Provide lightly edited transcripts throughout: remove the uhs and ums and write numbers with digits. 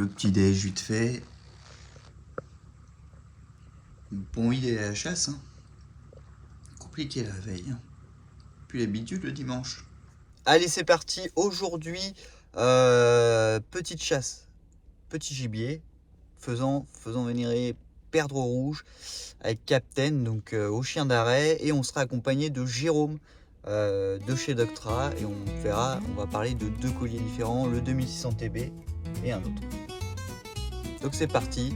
Le petit déj vite fait. Bon, il est à la chasse. Hein. Compliqué la veille. Hein. Plus l'habitude le dimanche. Allez, c'est parti. Aujourd'hui, petite chasse, petit gibier, faisant venir perdreau rouge avec Captain, donc au chien d'arrêt, et on sera accompagné de Jérôme de chez Doctra, et on va parler de deux colliers différents, le 2600 TB et un autre. Donc c'est parti,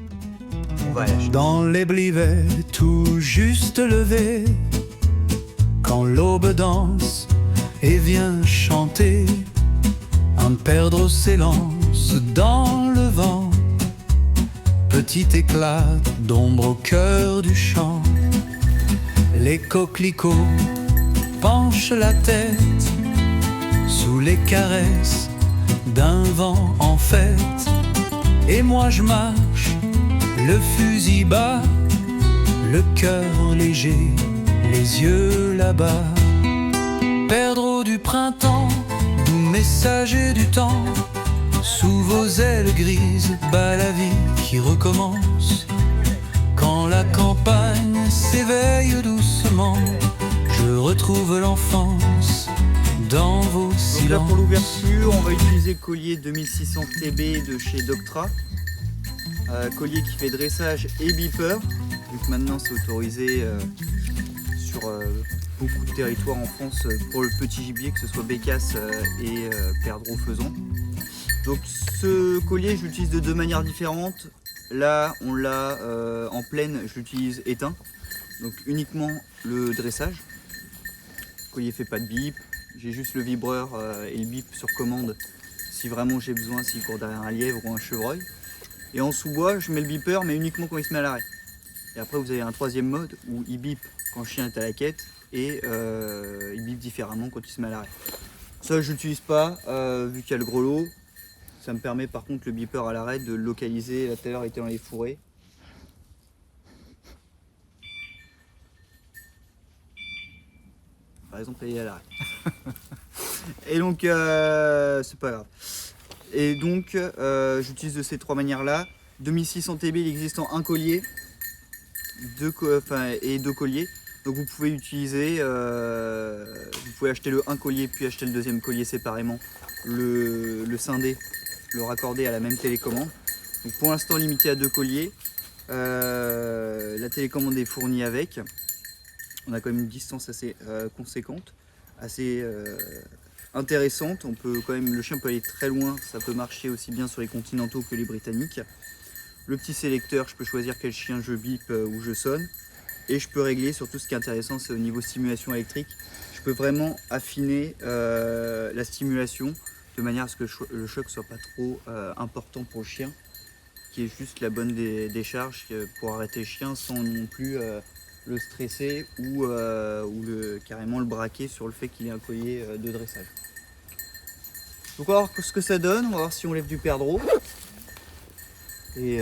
on va à la chasse. Dans les blivets tout juste levés, quand l'aube danse et vient chanter, un perdreau s'élance dans le vent, petit éclat d'ombre au cœur du champ. Les coquelicots penchent la tête sous les caresses d'un vent en fête, et moi je marche, le fusil bas, le cœur léger, les yeux là-bas. Perdreau du printemps, doux messager du temps, sous vos ailes grises bat la vie qui recommence. Quand la campagne s'éveille doucement, je retrouve l'enfance dans vos silences. Donc là pour l'ouverture, on va utiliser le collier 2600 TB de chez Doctra. Collier qui fait dressage et beeper, vu que maintenant c'est autorisé sur beaucoup de territoires en France pour le petit gibier, que ce soit bécasse et perdreau faisan. Donc ce collier je l'utilise de deux manières différentes. Là on l'a en pleine, je l'utilise éteint, donc uniquement le dressage. Le collier fait pas de bip, j'ai juste le vibreur et le bip sur commande si vraiment j'ai besoin, s'il court derrière un lièvre ou un chevreuil. Et en sous-bois je mets le beeper mais uniquement quand il se met à l'arrêt. Et après vous avez un troisième mode où il bip quand le chien est à la quête et il bip différemment quand il se met à l'arrêt. Ça je l'utilise pas vu qu'il y a le gros lot. Ça me permet par contre le beeper à l'arrêt de localiser. Là tout à l'heure il était dans les fourrés. Par exemple il est à l'arrêt. Et donc c'est pas grave. Et donc j'utilise de ces trois manières là. 2600 TB il existe en un collier et deux colliers. Donc vous pouvez utiliser, vous pouvez acheter le un collier puis acheter le deuxième collier séparément, le scinder, le raccorder à la même télécommande. Donc pour l'instant limité à deux colliers, la télécommande est fournie avec. On a quand même une distance assez conséquente, assez intéressante. On peut quand même, le chien peut aller très loin, ça peut marcher aussi bien sur les continentaux que les britanniques. Le petit sélecteur, je peux choisir quel chien je bip ou je sonne. Et je peux régler, surtout ce qui est intéressant, c'est au niveau stimulation électrique. Je peux vraiment affiner la stimulation de manière à ce que le choc ne soit pas trop important pour le chien, qui est juste la bonne décharge pour arrêter le chien sans non plus le stresser ou carrément le braquer sur le fait qu'il ait un collier de dressage. Donc on va voir ce que ça donne, on va voir si on lève du perdreau. Et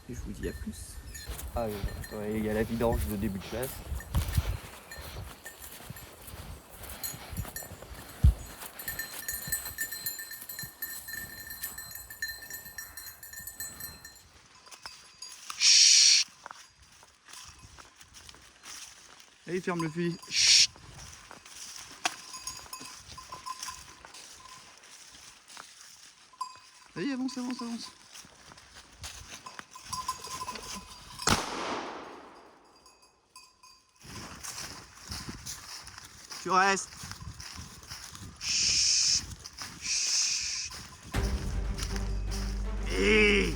je vous dis à plus. Ah, il y a la vidange de début de chasse. Chut. Allez, ferme le fusil. Chut. Allez, avance, avance, avance. Tu restes. Chut. Chut. Et...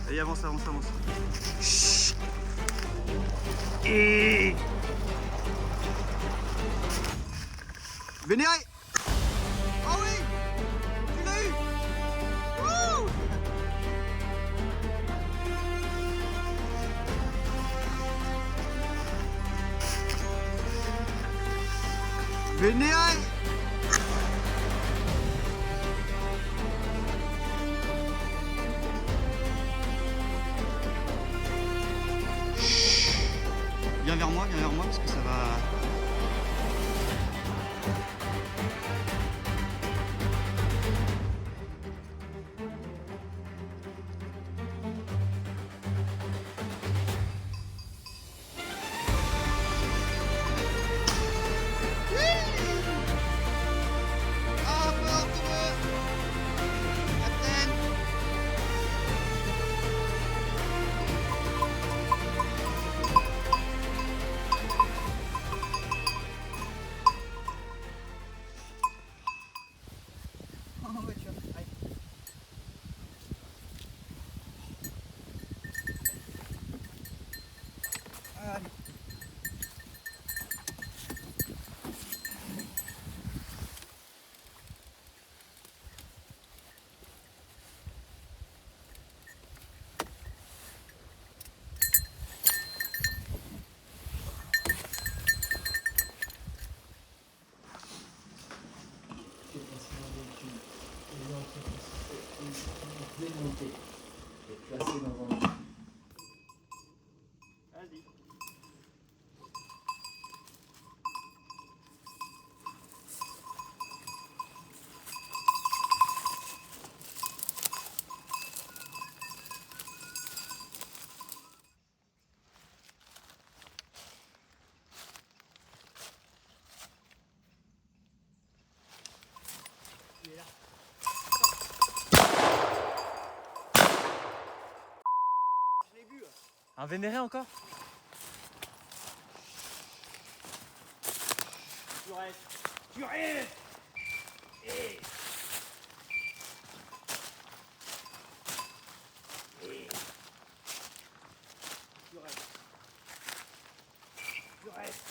Allez, avance, avance, avance. Chut. Et... Vénéré. Ah oui, tu l'as eu. Wouh. Vénéré. Viens vers moi parce que ça va... en voiture. Allez. Allez. Démonté et placé dans un... Vas-y. Il est là. Je l'ai vu. Un vénéré encore? Tu restes. Tu restes. Tu restes. Tu restes.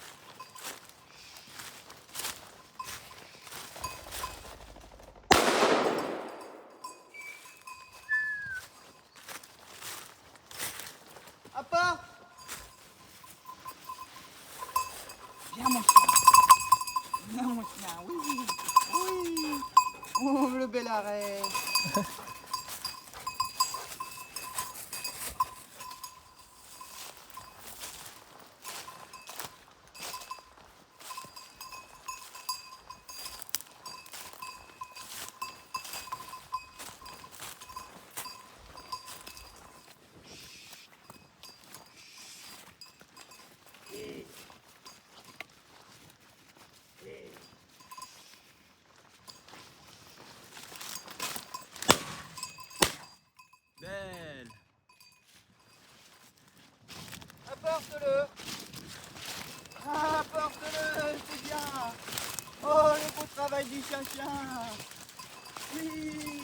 À part. Viens mon chien. Viens mon chien. Oui. Oui. Oh le bel arrêt. Belle. Apporte-le. Apporte-le, c'est bien. Oh, le beau travail du chien-chien. Oui.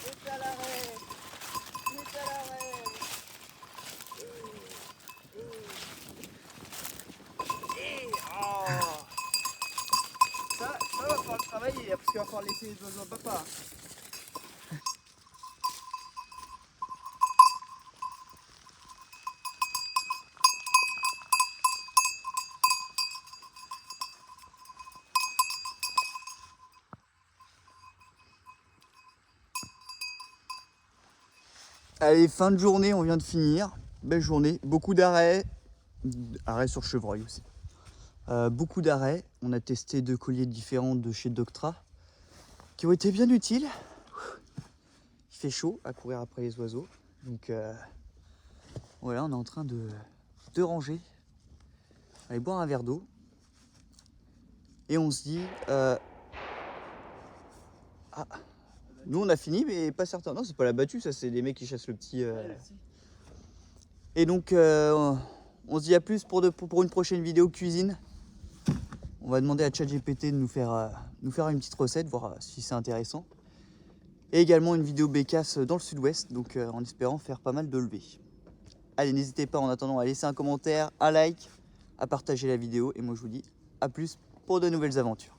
C'est à l'arrêt. C'est à l'arrêt. Ça va falloir le travailler, parce qu'il va falloir laisser les oiseaux à papa. Allez, fin de journée, on vient de finir. Belle journée, beaucoup d'arrêts. Arrêts sur chevreuil aussi. Beaucoup d'arrêts. On a testé 2 colliers différents de chez Doctra qui ont été bien utiles. Il fait chaud à courir après les oiseaux. Donc voilà, on est en train de ranger. Aller boire un verre d'eau. Et on se dit... Ah, nous on a fini, mais pas certain. Non, c'est pas la battue, ça c'est des mecs qui chassent le petit... Et donc on se dit à plus pour une prochaine vidéo cuisine. On va demander à ChatGPT de nous faire une petite recette, voir si c'est intéressant. Et également une vidéo bécasse dans le sud-ouest, donc en espérant faire pas mal de levées. Allez, n'hésitez pas en attendant à laisser un commentaire, un like, à partager la vidéo. Et moi je vous dis à plus pour de nouvelles aventures.